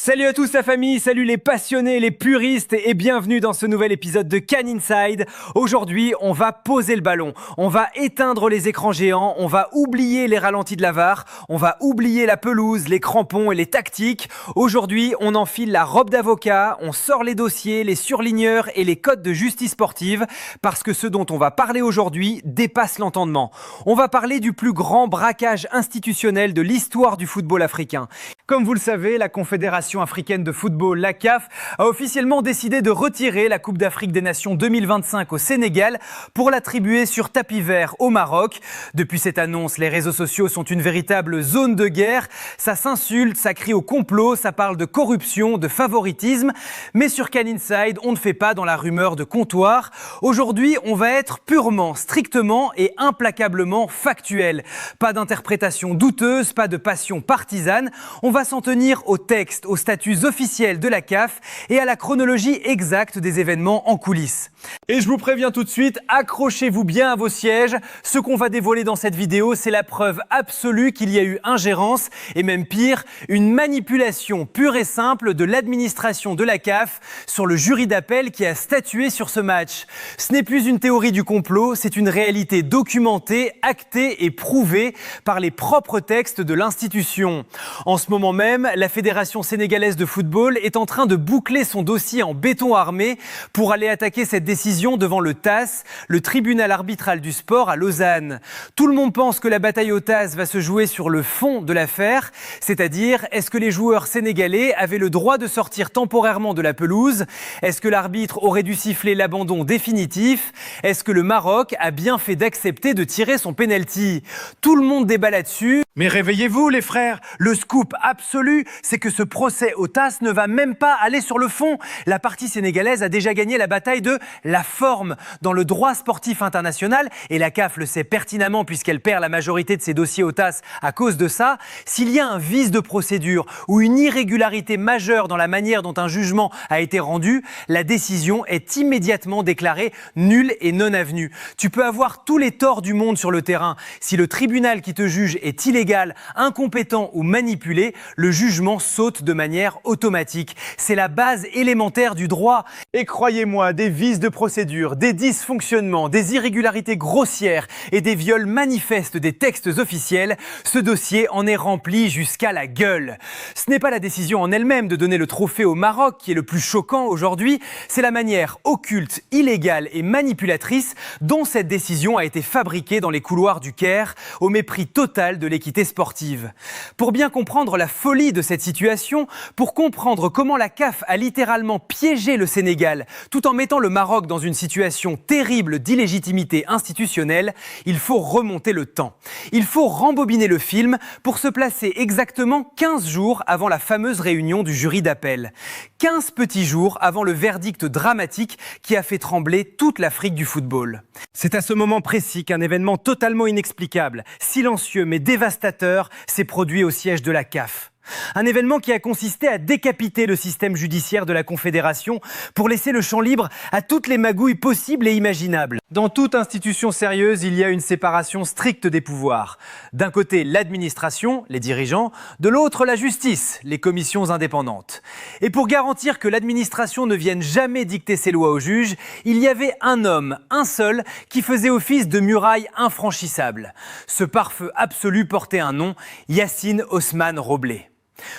Salut à tous la famille, salut les passionnés, les puristes et bienvenue dans ce nouvel épisode de Can Inside. Aujourd'hui, on va poser le ballon, on va éteindre les écrans géants, on va oublier les ralentis de la VAR, on va oublier la pelouse, les crampons et les tactiques. Aujourd'hui, on enfile la robe d'avocat, on sort les dossiers, les surligneurs et les codes de justice sportive parce que ce dont on va parler aujourd'hui dépasse l'entendement. On va parler du plus grand braquage institutionnel de l'histoire du football africain. Comme vous le savez, la Confédération africaine de football, la CAF, a officiellement décidé de retirer la Coupe d'Afrique des Nations 2025 au Sénégal pour l'attribuer sur tapis vert au Maroc. Depuis cette annonce, les réseaux sociaux sont une véritable zone de guerre. Ça s'insulte, ça crie au complot, ça parle de corruption, de favoritisme. Mais sur Can Inside, on ne fait pas dans la rumeur de comptoir. Aujourd'hui, on va être purement, strictement et implacablement factuel. Pas d'interprétation douteuse, pas de passion partisane. On va s'en tenir au texte, aux statuts officiels de la CAF et à la chronologie exacte des événements en coulisses. Et je vous préviens tout de suite, accrochez-vous bien à vos sièges. Ce qu'on va dévoiler dans cette vidéo, c'est la preuve absolue qu'il y a eu ingérence et même pire, une manipulation pure et simple de l'administration de la CAF sur le jury d'appel qui a statué sur ce match. Ce n'est plus une théorie du complot, c'est une réalité documentée, actée et prouvée par les propres textes de l'institution. En ce moment même, la Fédération sénégalaise de football est en train de boucler son dossier en béton armé pour aller attaquer cette décision devant le TAS, le tribunal arbitral du sport à Lausanne. Tout le monde pense que la bataille au TAS va se jouer sur le fond de l'affaire, c'est-à-dire est-ce que les joueurs sénégalais avaient le droit de sortir temporairement de la pelouse? Est-ce que l'arbitre aurait dû siffler l'abandon définitif? Est-ce que le Maroc a bien fait d'accepter de tirer son penalty? Tout le monde débat là-dessus. Mais réveillez-vous les frères, le scoop absolu, c'est que ce procès au TAS ne va même pas aller sur le fond. La partie sénégalaise a déjà gagné la bataille de la forme dans le droit sportif international et la CAF le sait pertinemment puisqu'elle perd la majorité de ses dossiers au TAS à cause de ça. S'il y a un vice de procédure ou une irrégularité majeure dans la manière dont un jugement a été rendu, la décision est immédiatement déclarée nulle et non avenue. Tu peux avoir tous les torts du monde sur le terrain. Si le tribunal qui te juge est illégal, incompétent ou manipulé, le jugement saute de manière automatique. C'est la base élémentaire du droit. Et croyez-moi, des vices de procédure, des dysfonctionnements, des irrégularités grossières et des viols manifestes des textes officiels, ce dossier en est rempli jusqu'à la gueule. Ce n'est pas la décision en elle-même de donner le trophée au Maroc qui est le plus choquant aujourd'hui, c'est la manière occulte, illégale et manipulatrice dont cette décision a été fabriquée dans les couloirs du Caire, au mépris total de l'équité sportive. Pour bien comprendre la folie de cette situation, pour comprendre comment la CAF a littéralement piégé le Sénégal tout en mettant le Maroc dans une situation terrible d'illégitimité institutionnelle, il faut remonter le temps. Il faut rembobiner le film pour se placer exactement 15 jours avant la fameuse réunion du jury d'appel. 15 petits jours avant le verdict dramatique qui a fait trembler toute l'Afrique du football. C'est à ce moment précis qu'un événement totalement inexplicable, silencieux mais dévastateur s'est produit au siège de la CAF. Un événement qui a consisté à décapiter le système judiciaire de la Confédération pour laisser le champ libre à toutes les magouilles possibles et imaginables. Dans toute institution sérieuse, il y a une séparation stricte des pouvoirs. D'un côté, l'administration, les dirigeants, de l'autre, la justice, les commissions indépendantes. Et pour garantir que l'administration ne vienne jamais dicter ses lois aux juges, il y avait un homme, un seul, qui faisait office de muraille infranchissable. Ce pare-feu absolu portait un nom, Yacine Osman Roblé.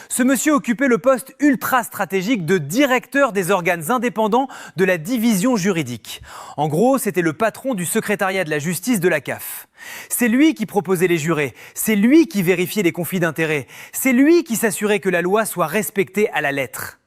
Ce monsieur occupait le poste ultra stratégique de directeur des organes indépendants de la division juridique. En gros, c'était le patron du secrétariat de la justice de la CAF. C'est lui qui proposait les jurés, c'est lui qui vérifiait les conflits d'intérêts, c'est lui qui s'assurait que la loi soit respectée à la lettre.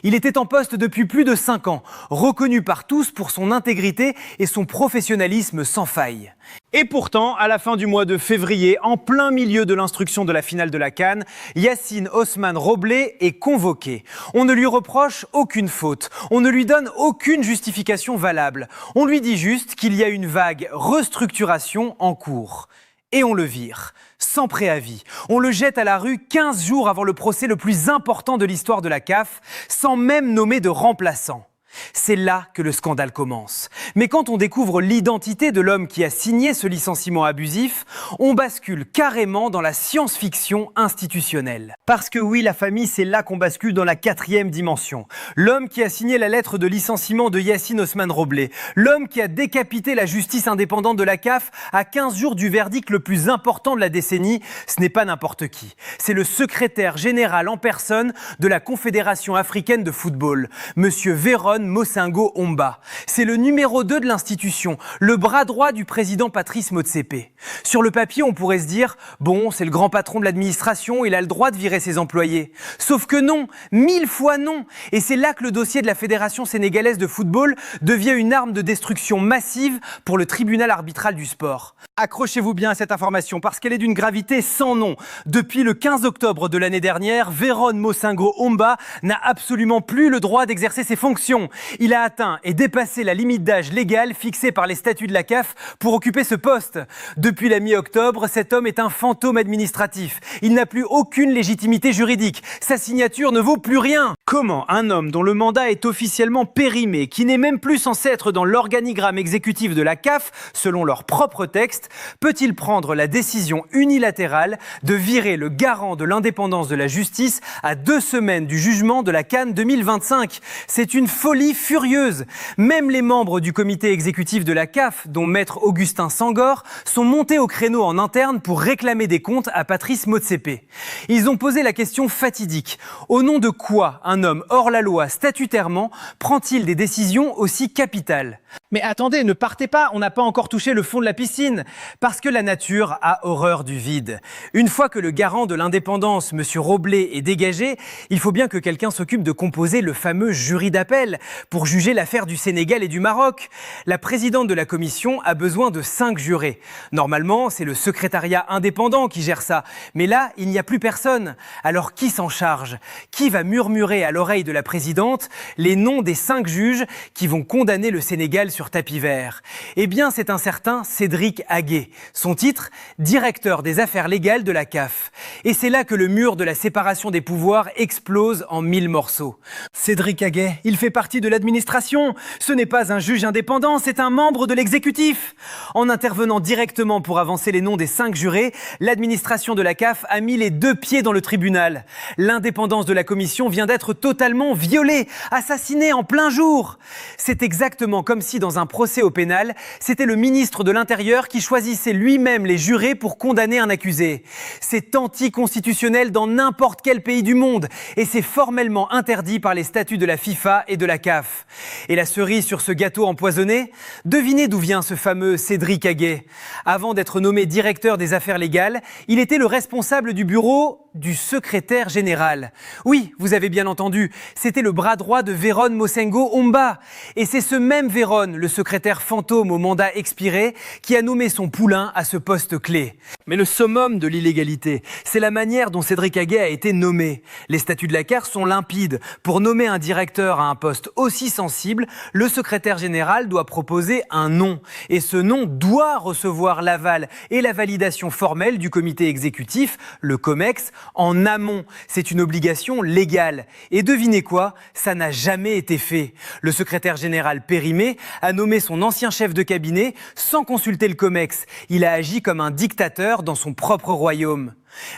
Il était en poste depuis plus de 5 ans, reconnu par tous pour son intégrité et son professionnalisme sans faille. Et pourtant, à la fin du mois de février, en plein milieu de l'instruction de la finale de la CAN, Yacine Osman Roblé est convoqué. On ne lui reproche aucune faute, on ne lui donne aucune justification valable. On lui dit juste qu'il y a une vague restructuration en cours. Et on le vire, sans préavis. On le jette à la rue 15 jours avant le procès le plus important de l'histoire de la CAF, sans même nommer de remplaçant. C'est là que le scandale commence. Mais quand on découvre l'identité de l'homme qui a signé ce licenciement abusif, on bascule carrément dans la science-fiction institutionnelle. Parce que oui, la famille, c'est là qu'on bascule dans la 4e dimension. L'homme qui a signé la lettre de licenciement de Yacine Osman Roblé, l'homme qui a décapité la justice indépendante de la CAF à 15 jours du verdict le plus important de la décennie, ce n'est pas n'importe qui. C'est le secrétaire général en personne de la Confédération africaine de football, Monsieur Véron Mosengo Omba. C'est le numéro 2 de l'institution, le bras droit du président Patrice Motsepe. Sur le papier, on pourrait se dire « Bon, c'est le grand patron de l'administration, il a le droit de virer ses employés ». Sauf que non, 1000 fois non. Et c'est là que le dossier de la Fédération sénégalaise de football devient une arme de destruction massive pour le tribunal arbitral du sport. Accrochez-vous bien à cette information parce qu'elle est d'une gravité sans nom. Depuis le 15 octobre de l'année dernière, Véron Mosengo Omba n'a absolument plus le droit d'exercer ses fonctions. Il a atteint et dépassé la limite d'âge légale fixée par les statuts de la CAF pour occuper ce poste. Depuis la mi-octobre, cet homme est un fantôme administratif. Il n'a plus aucune légitimité juridique. Sa signature ne vaut plus rien. Comment un homme dont le mandat est officiellement périmé, qui n'est même plus censé être dans l'organigramme exécutif de la CAF, selon leur propre texte, peut-il prendre la décision unilatérale de virer le garant de l'indépendance de la justice à 2 semaines du jugement de la CAN 2025 ? C'est une folie furieuse. Même les membres du comité exécutif de la CAF, dont maître Augustin Sangor, sont montés au créneau en interne pour réclamer des comptes à Patrice Motsepe. Ils ont posé la question fatidique. Au nom de quoi un homme hors la loi statutairement prend-il des décisions aussi capitales ? Mais attendez, ne partez pas, on n'a pas encore touché le fond de la piscine. Parce que la nature a horreur du vide. Une fois que le garant de l'indépendance, M. Roblé, est dégagé, il faut bien que quelqu'un s'occupe de composer le fameux jury d'appel pour juger l'affaire du Sénégal et du Maroc. La présidente de la commission a besoin de 5 jurés. Normalement, c'est le secrétariat indépendant qui gère ça. Mais là, il n'y a plus personne. Alors qui s'en charge ? Qui va murmurer à l'oreille de la présidente les noms des 5 juges qui vont condamner le Sénégal sur tapis vert ? Eh bien, c'est un certain Cédric Aguet. Son titre, directeur des affaires légales de la CAF. Et c'est là que le mur de la séparation des pouvoirs explose en 1000 morceaux. Cédric Aguet, il fait partie de l'administration. Ce n'est pas un juge indépendant, c'est un membre de l'exécutif. En intervenant directement pour avancer les noms des 5 jurés, l'administration de la CAF a mis les 2 pieds dans le tribunal. L'indépendance de la commission vient d'être totalement violée, assassinée en plein jour. C'est exactement comme si dans un procès au pénal, c'était le ministre de l'Intérieur qui choisissait lui-même les jurés pour condamner un accusé. C'est anticonstitutionnel dans n'importe quel pays du monde et c'est formellement interdit par les statuts de la FIFA et de la CAF. Et la cerise sur ce gâteau empoisonné, devinez d'où vient ce fameux Cédric Aguet. Avant d'être nommé directeur des affaires légales, il était le responsable du bureau du secrétaire général. Oui, vous avez bien entendu, c'était le bras droit de Véron Mosengo Omba. Et c'est ce même Véron, le secrétaire fantôme au mandat expiré, qui a nommé son poulain à ce poste clé. Mais le summum de l'illégalité, c'est la manière dont Cédric Aguet a été nommé. Les statuts de la CAF sont limpides. Pour nommer un directeur à un poste aussi sensible, le secrétaire général doit proposer un nom. Et ce nom doit recevoir l'aval et la validation formelle du comité exécutif, le COMEX, en amont. C'est une obligation légale. Et devinez quoi ? Ça n'a jamais été fait. Le secrétaire général périmé a nommé son ancien chef de cabinet sans consulter le COMEX. Il a agi comme un dictateur dans son propre royaume.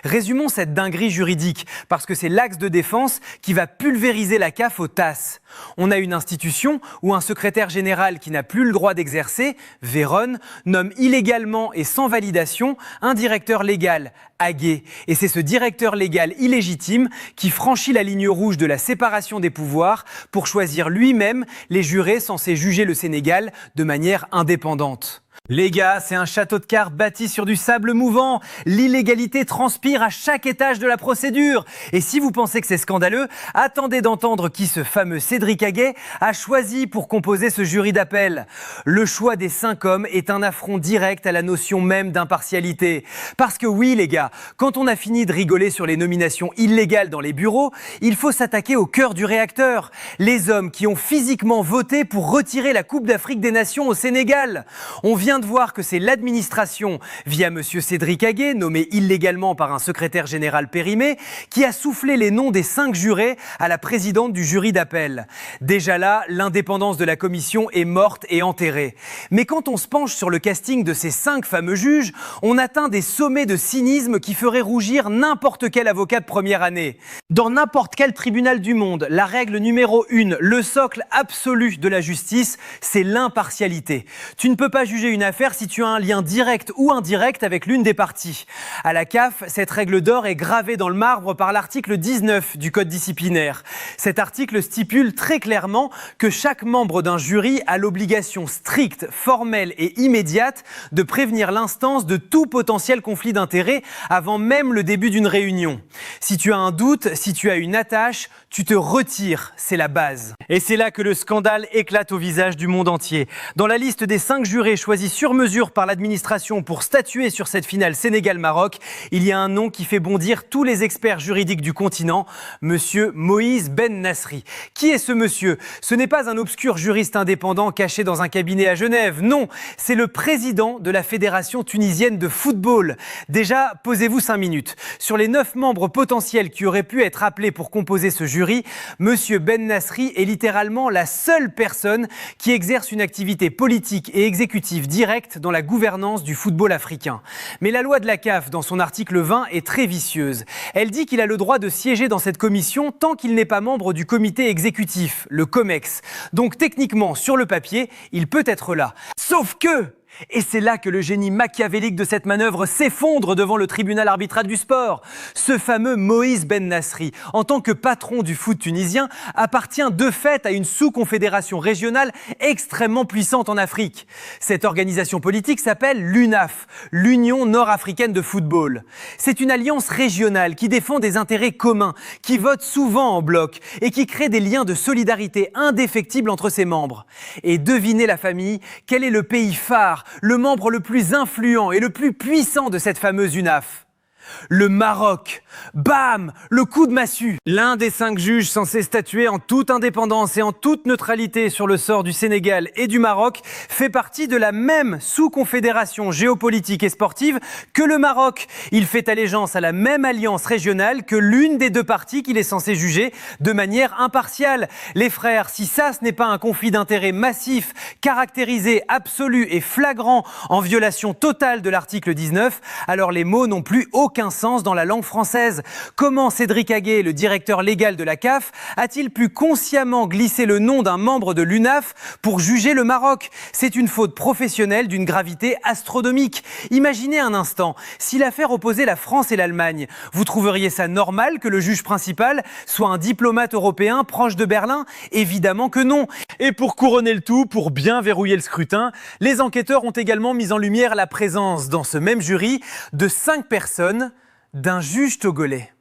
Résumons cette dinguerie juridique, parce que c'est l'axe de défense qui va pulvériser la CAF aux tasses. On a une institution où un secrétaire général qui n'a plus le droit d'exercer, Véron, nomme illégalement et sans validation un directeur légal, Aguet. Et c'est ce directeur légal illégitime qui franchit la ligne rouge de la séparation des pouvoirs pour choisir lui-même les jurés censés juger le Sénégal de manière indépendante. Les gars, c'est un château de cartes bâti sur du sable mouvant. L'illégalité transpire à chaque étage de la procédure. Et si vous pensez que c'est scandaleux, attendez d'entendre qui ce fameux Cédric Aguet a choisi pour composer ce jury d'appel. Le choix des 5 hommes est un affront direct à la notion même d'impartialité. Parce que oui, les gars, quand on a fini de rigoler sur les nominations illégales dans les bureaux, il faut s'attaquer au cœur du réacteur. Les hommes qui ont physiquement voté pour retirer la Coupe d'Afrique des Nations au Sénégal. On vient vient de voir que c'est l'administration, via monsieur Cédric Haguet, nommé illégalement par un secrétaire général périmé, qui a soufflé les noms des 5 jurés à la présidente du jury d'appel. Déjà là, l'indépendance de la commission est morte et enterrée. Mais quand on se penche sur le casting de ces 5 fameux juges, on atteint des sommets de cynisme qui feraient rougir n'importe quel avocat de première année. Dans n'importe quel tribunal du monde, la règle numéro 1, le socle absolu de la justice, c'est l'impartialité. Tu ne peux pas juger une affaire si tu as un lien direct ou indirect avec l'une des parties. À la CAF, cette règle d'or est gravée dans le marbre par l'article 19 du Code disciplinaire. Cet article stipule très clairement que chaque membre d'un jury a l'obligation stricte, formelle et immédiate de prévenir l'instance de tout potentiel conflit d'intérêts avant même le début d'une réunion. Si tu as un doute, si tu as une attache, tu te retires, c'est la base. Et c'est là que le scandale éclate au visage du monde entier. Dans la liste des 5 jurés choisis sur mesure par l'administration pour statuer sur cette finale Sénégal-Maroc, il y a un nom qui fait bondir tous les experts juridiques du continent, monsieur Moïse Ben Nasri. Qui est ce monsieur ? Ce n'est pas un obscur juriste indépendant caché dans un cabinet à Genève, non, c'est le président de la Fédération tunisienne de football. Déjà, posez-vous 5 minutes. Sur les 9 membres potentiels qui auraient pu être appelés pour composer ce jury, monsieur Ben Nasri est littéralement la seule personne qui exerce une activité politique et exécutive directe dans la gouvernance du football africain. Mais la loi de la CAF, dans son article 20, est très vicieuse. Elle dit qu'il a le droit de siéger dans cette commission tant qu'il n'est pas membre du comité exécutif, le COMEX. Donc techniquement, sur le papier, il peut être là. Sauf que... Et c'est là que le génie machiavélique de cette manœuvre s'effondre devant le tribunal arbitral du sport. Ce fameux Moïse Ben Nasri, en tant que patron du foot tunisien, appartient de fait à une sous-confédération régionale extrêmement puissante en Afrique. Cette organisation politique s'appelle l'UNAF, l'Union nord-africaine de football. C'est une alliance régionale qui défend des intérêts communs, qui vote souvent en bloc et qui crée des liens de solidarité indéfectibles entre ses membres. Et devinez la famille, quel est le pays phare, le membre le plus influent et le plus puissant de cette fameuse UNAF? Le Maroc. Bam! Le coup de massue. L'un des 5 juges censés statuer en toute indépendance et en toute neutralité sur le sort du Sénégal et du Maroc fait partie de la même sous-confédération géopolitique et sportive que le Maroc. Il fait allégeance à la même alliance régionale que l'une des 2 parties qu'il est censé juger de manière impartiale. Les frères, si ça ce n'est pas un conflit d'intérêts massif, caractérisé, absolu et flagrant en violation totale de l'article 19, alors les mots n'ont plus aucun sens dans la langue française. Comment Cédric Haguet, le directeur légal de la CAF, a-t-il pu consciemment glisser le nom d'un membre de l'UNAF pour juger le Maroc? C'est une faute professionnelle d'une gravité astronomique. Imaginez un instant, si l'affaire opposait la France et l'Allemagne, vous trouveriez ça normal que le juge principal soit un diplomate européen proche de Berlin? Évidemment que non. Et pour couronner le tout, pour bien verrouiller le scrutin, les enquêteurs ont également mis en lumière la présence dans ce même jury de 5 personnes d'un juge togolais.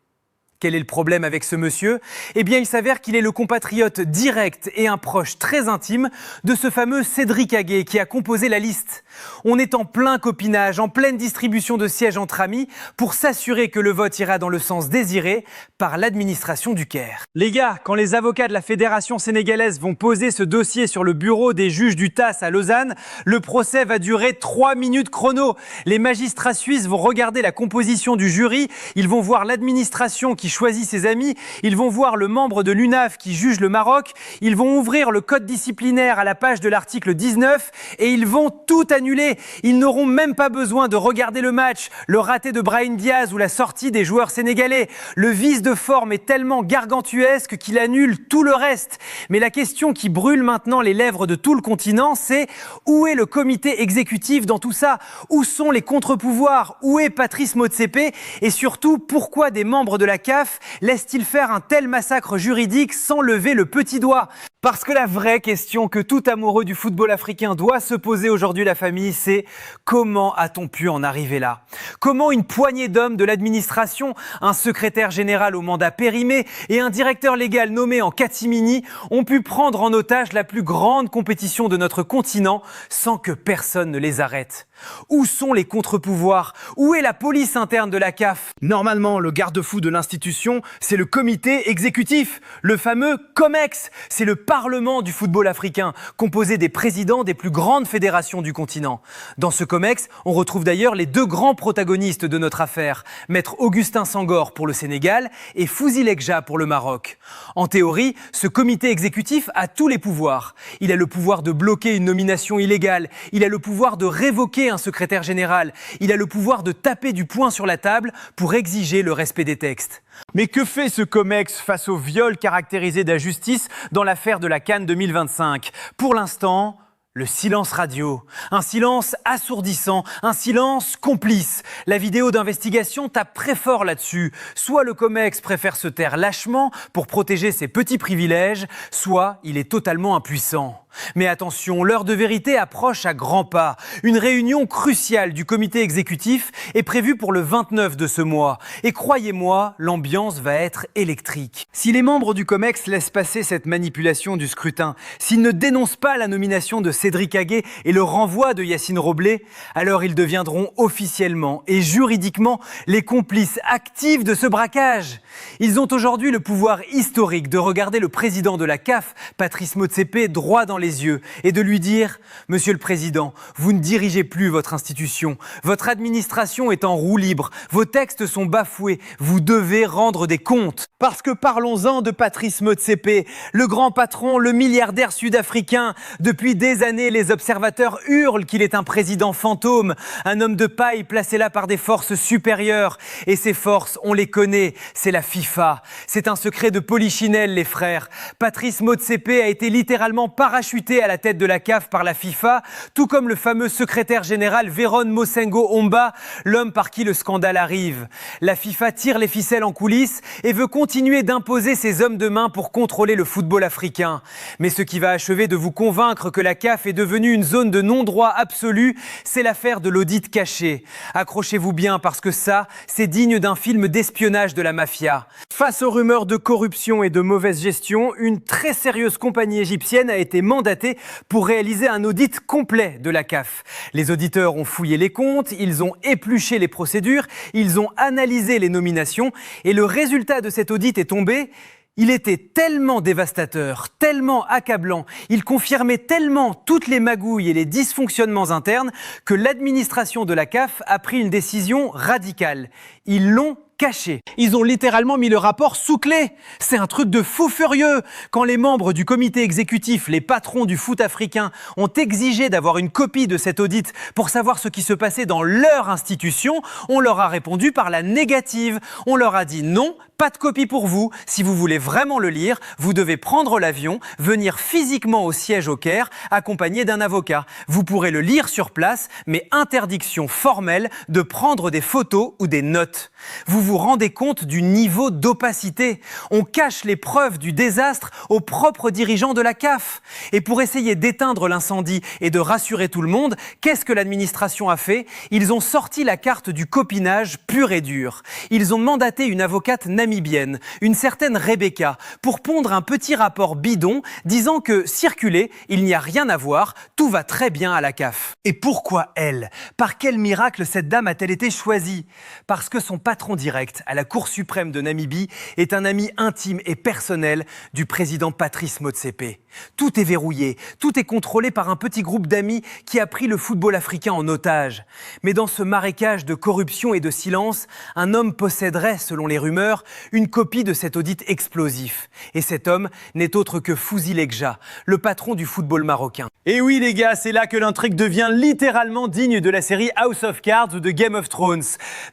Quel est le problème avec ce monsieur? Eh bien, il s'avère qu'il est le compatriote direct et un proche très intime de ce fameux Cédric Haguet qui a composé la liste. On est en plein copinage, en pleine distribution de sièges entre amis pour s'assurer que le vote ira dans le sens désiré par l'administration du Caire. Les gars, quand les avocats de la Fédération sénégalaise vont poser ce dossier sur le bureau des juges du TAS à Lausanne, le procès va durer 3 minutes chrono. Les magistrats suisses vont regarder la composition du jury, ils vont voir l'administration qui choisit ses amis, ils vont voir le membre de l'UNAF qui juge le Maroc, ils vont ouvrir le code disciplinaire à la page de l'article 19 et ils vont tout annuler. Ils n'auront même pas besoin de regarder le match, le raté de Brahim Diaz ou la sortie des joueurs sénégalais. Le vice de forme est tellement gargantuesque qu'il annule tout le reste. Mais la question qui brûle maintenant les lèvres de tout le continent, c'est où est le comité exécutif dans tout ça? Où sont les contre-pouvoirs? Où est Patrice Motsepe? Et surtout, pourquoi des membres de la CAF laisse-t-il faire un tel massacre juridique sans lever le petit doigt? Parce que la vraie question que tout amoureux du football africain doit se poser aujourd'hui, la famille, c'est comment a-t-on pu en arriver là? Comment une poignée d'hommes de l'administration, un secrétaire général au mandat périmé et un directeur légal nommé en catimini ont pu prendre en otage la plus grande compétition de notre continent sans que personne ne les arrête? Où sont les contre-pouvoirs? Où est la police interne de la CAF? Normalement, le garde-fou de l'institution, c'est le comité exécutif, le fameux COMEX. C'est le Parlement du football africain, composé des présidents des plus grandes fédérations du continent. Dans ce COMEX, on retrouve d'ailleurs les deux grands protagonistes de notre affaire, Maître Augustin Senghor pour le Sénégal et Fouzi Lekja pour le Maroc. En théorie, ce comité exécutif a tous les pouvoirs. Il a le pouvoir de bloquer une nomination illégale, il a le pouvoir de révoquer un secrétaire général, il a le pouvoir de taper du poing sur la table pour exiger le respect des textes. Mais que fait ce COMEX face au viol caractérisé d'injustice dans l'affaire de la CAN 2025 ? Pour l'instant, le silence radio. Un silence assourdissant, un silence complice. La vidéo d'investigation tape très fort là-dessus. Soit le COMEX préfère se taire lâchement pour protéger ses petits privilèges, soit il est totalement impuissant. Mais attention, l'heure de vérité approche à grands pas. Une réunion cruciale du comité exécutif est prévue pour le 29 de ce mois. Et croyez-moi, l'ambiance va être électrique. Si les membres du COMEX laissent passer cette manipulation du scrutin, s'ils ne dénoncent pas la nomination de Cédric Haguet et le renvoi de Yacine Roblé, alors ils deviendront officiellement et juridiquement les complices actifs de ce braquage. Ils ont aujourd'hui le pouvoir historique de regarder le président de la CAF, Patrice Motsepe, droit dans les yeux et de lui dire « Monsieur le Président, vous ne dirigez plus votre institution. Votre administration est en roue libre. Vos textes sont bafoués. Vous devez rendre des comptes. » Parce que parlons-en de Patrice Motsepe, le grand patron, le milliardaire sud-africain. Depuis des années, les observateurs hurlent qu'il est un président fantôme, un homme de paille placé là par des forces supérieures. Et ces forces, on les connaît, c'est la FIFA. C'est un secret de polichinelle, les frères. Patrice Motsepe a été littéralement parachuté à la tête de la CAF par la FIFA, tout comme le fameux secrétaire général Véron Mosengo Omba, l'homme par qui le scandale arrive. La FIFA tire les ficelles en coulisses et veut continuer d'imposer ses hommes de main pour contrôler le football africain. Mais ce qui va achever de vous convaincre que la CAF est devenue une zone de non-droit absolu, c'est l'affaire de l'audit caché. Accrochez-vous bien parce que ça, c'est digne d'un film d'espionnage de la mafia. Face aux rumeurs de corruption et de mauvaise gestion, une très sérieuse compagnie égyptienne a été mandatée pour réaliser un audit complet de la CAF. Les auditeurs ont fouillé les comptes, ils ont épluché les procédures, ils ont analysé les nominations et le résultat de cet audit est tombé. Il était tellement dévastateur, tellement accablant, il confirmait tellement toutes les magouilles et les dysfonctionnements internes que l'administration de la CAF a pris une décision radicale. Ils l'ont caché. Ils ont littéralement mis le rapport sous clé. C'est un truc de fou furieux. Quand les membres du comité exécutif, les patrons du foot africain, ont exigé d'avoir une copie de cet audit pour savoir ce qui se passait dans leur institution, on leur a répondu par la négative. On leur a dit non, pas de copie pour vous. Si vous voulez vraiment le lire, vous devez prendre l'avion, venir physiquement au siège au Caire, accompagné d'un avocat. Vous pourrez le lire sur place, mais interdiction formelle de prendre des photos ou des notes. Vous vous rendez compte du niveau d'opacité. On cache les preuves du désastre aux propres dirigeants de la CAF. Et pour essayer d'éteindre l'incendie et de rassurer tout le monde, qu'est-ce que l'administration a fait ? Ils ont sorti la carte du copinage pur et dur. Ils ont mandaté une avocate namibienne, une certaine Rebecca, pour pondre un petit rapport bidon disant que circuler, il n'y a rien à voir, tout va très bien à la CAF. Et pourquoi elle ? Par quel miracle cette dame a-t-elle été choisie ? Parce que son patron direct à la Cour suprême de Namibie est un ami intime et personnel du président Patrice Motsepe. Tout est verrouillé, tout est contrôlé par un petit groupe d'amis qui a pris le football africain en otage. Mais dans ce marécage de corruption et de silence, un homme posséderait, selon les rumeurs, une copie de cet audit explosif. Et cet homme n'est autre que Fouzi Lekja, le patron du football marocain. Et oui les gars, c'est là que l'intrigue devient littéralement digne de la série House of Cards ou de Game of Thrones.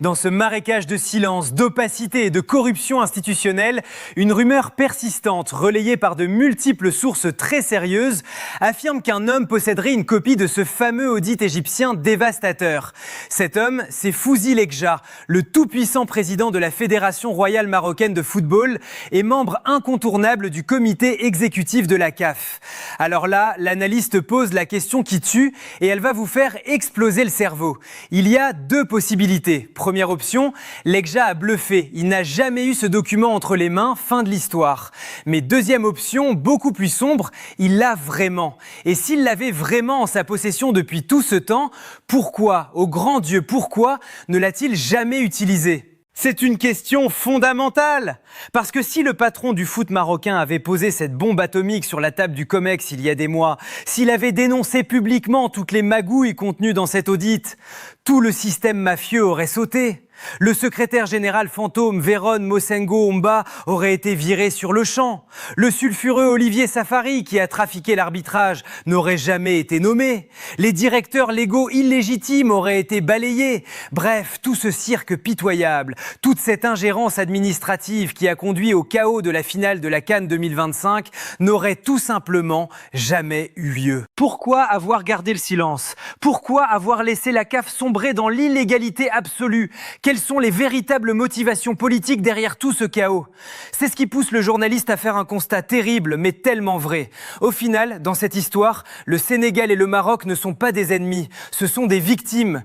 Dans ce marécage de silence, d'opacité et de corruption institutionnelle, une rumeur persistante, relayée par de multiples sources très sérieuses, affirme qu'un homme posséderait une copie de ce fameux audit égyptien dévastateur. Cet homme, c'est Fouzi Lekja, le tout-puissant président de la Fédération royale marocaine de football et membre incontournable du comité exécutif de la CAF. Alors là, l'analyste pose la question qui tue et elle va vous faire exploser le cerveau. Il y a deux possibilités. Première option, Lekja a bluffé. Il n'a jamais eu ce document entre les mains, fin de l'histoire. Mais deuxième option, beaucoup plus sombre, il l'a vraiment. Et s'il l'avait vraiment en sa possession depuis tout ce temps, pourquoi, au grand Dieu, pourquoi ne l'a-t-il jamais utilisé ? C'est une question fondamentale. Parce que si le patron du foot marocain avait posé cette bombe atomique sur la table du COMEX il y a des mois, s'il avait dénoncé publiquement toutes les magouilles contenues dans cet audit, tout le système mafieux aurait sauté. Le secrétaire général fantôme Véron Mosengo Omba aurait été viré sur le champ. Le sulfureux Olivier Safari, qui a trafiqué l'arbitrage, n'aurait jamais été nommé. Les directeurs légaux illégitimes auraient été balayés. Bref, tout ce cirque pitoyable, toute cette ingérence administrative qui a conduit au chaos de la finale de la CAN 2025 n'aurait tout simplement jamais eu lieu. Pourquoi avoir gardé le silence? Pourquoi avoir laissé la CAF sombrer dans l'illégalité absolue? Quelles sont les véritables motivations politiques derrière tout ce chaos? C'est ce qui pousse le journaliste à faire un constat terrible, mais tellement vrai. Au final, dans cette histoire, le Sénégal et le Maroc ne sont pas des ennemis, ce sont des victimes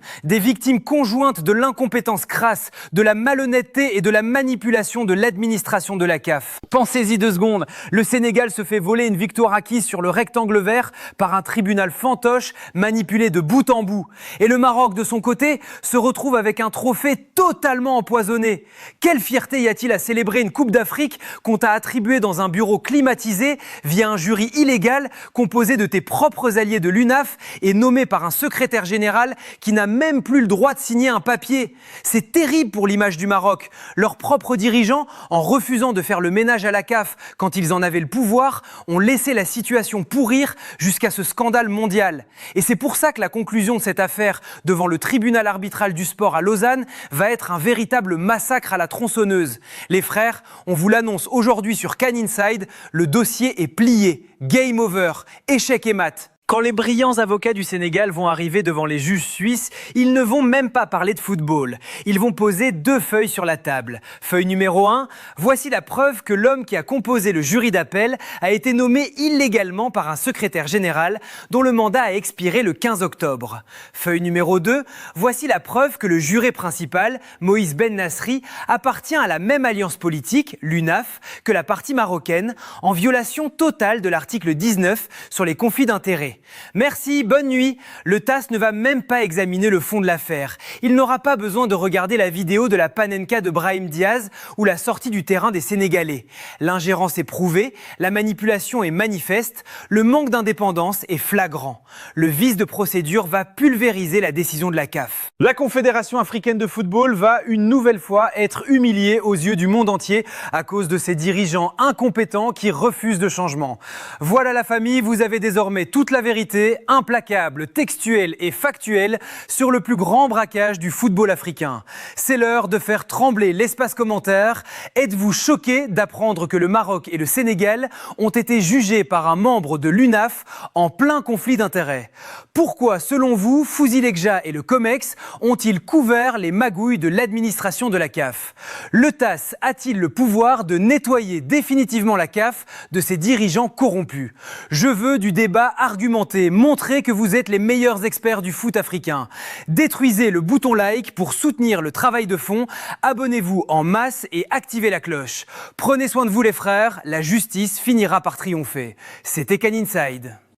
conjointes de l'incompétence crasse, de la malhonnêteté et de la manipulation de l'administration de la CAF. Pensez-y 2 secondes, le Sénégal se fait voler une victoire acquise sur le rectangle vert par un tribunal fantoche manipulé de bout en bout. Et le Maroc, de son côté, se retrouve avec un trophée totalement empoisonné. Quelle fierté y a-t-il à célébrer une Coupe d'Afrique qu'on t'a attribuée dans un bureau climatisé via un jury illégal composé de tes propres alliés de l'UNAF et nommé par un secrétaire général qui n'a même plus le droit de signer un papier? C'est terrible pour l'image du Maroc. Leurs propres dirigeants, en refusant de faire le ménage à la CAF quand ils en avaient le pouvoir, ont laissé la situation pourrir jusqu'à ce scandale mondial. Et c'est pour ça que la conclusion de cette affaire devant le tribunal arbitral du sport à Lausanne va être un véritable massacre à la tronçonneuse. Les frères, on vous l'annonce aujourd'hui sur Can Inside, le dossier est plié. Game over, échec et mat. Quand les brillants avocats du Sénégal vont arriver devant les juges suisses, ils ne vont même pas parler de football. Ils vont poser 2 feuilles sur la table. Feuille numéro 1, voici la preuve que l'homme qui a composé le jury d'appel a été nommé illégalement par un secrétaire général dont le mandat a expiré le 15 octobre. Feuille numéro 2, voici la preuve que le juré principal, Moïse Ben Nasri, appartient à la même alliance politique, l'UNAF, que la partie marocaine, en violation totale de l'article 19 sur les conflits d'intérêts. Merci, bonne nuit. Le TAS ne va même pas examiner le fond de l'affaire. Il n'aura pas besoin de regarder la vidéo de la Panenka de Brahim Diaz ou la sortie du terrain des Sénégalais. L'ingérence est prouvée, la manipulation est manifeste, le manque d'indépendance est flagrant. Le vice de procédure va pulvériser la décision de la CAF. La Confédération africaine de football va une nouvelle fois être humiliée aux yeux du monde entier à cause de ses dirigeants incompétents qui refusent de changement. Voilà la famille, vous avez désormais toute la vérité, implacable, textuelle et factuelle sur le plus grand braquage du football africain. C'est l'heure de faire trembler l'espace commentaire. Êtes-vous choqués d'apprendre que le Maroc et le Sénégal ont été jugés par un membre de l'UNAF en plein conflit d'intérêts? Pourquoi, selon vous, Fouzi Lekja et le COMEX ont-ils couvert les magouilles de l'administration de la CAF? Le TAS a-t-il le pouvoir de nettoyer définitivement la CAF de ses dirigeants corrompus? Je veux du débat argumenté. Montrez que vous êtes les meilleurs experts du foot africain. Détruisez le bouton like pour soutenir le travail de fond. Abonnez-vous en masse et activez la cloche. Prenez soin de vous les frères, la justice finira par triompher. C'était Can Inside.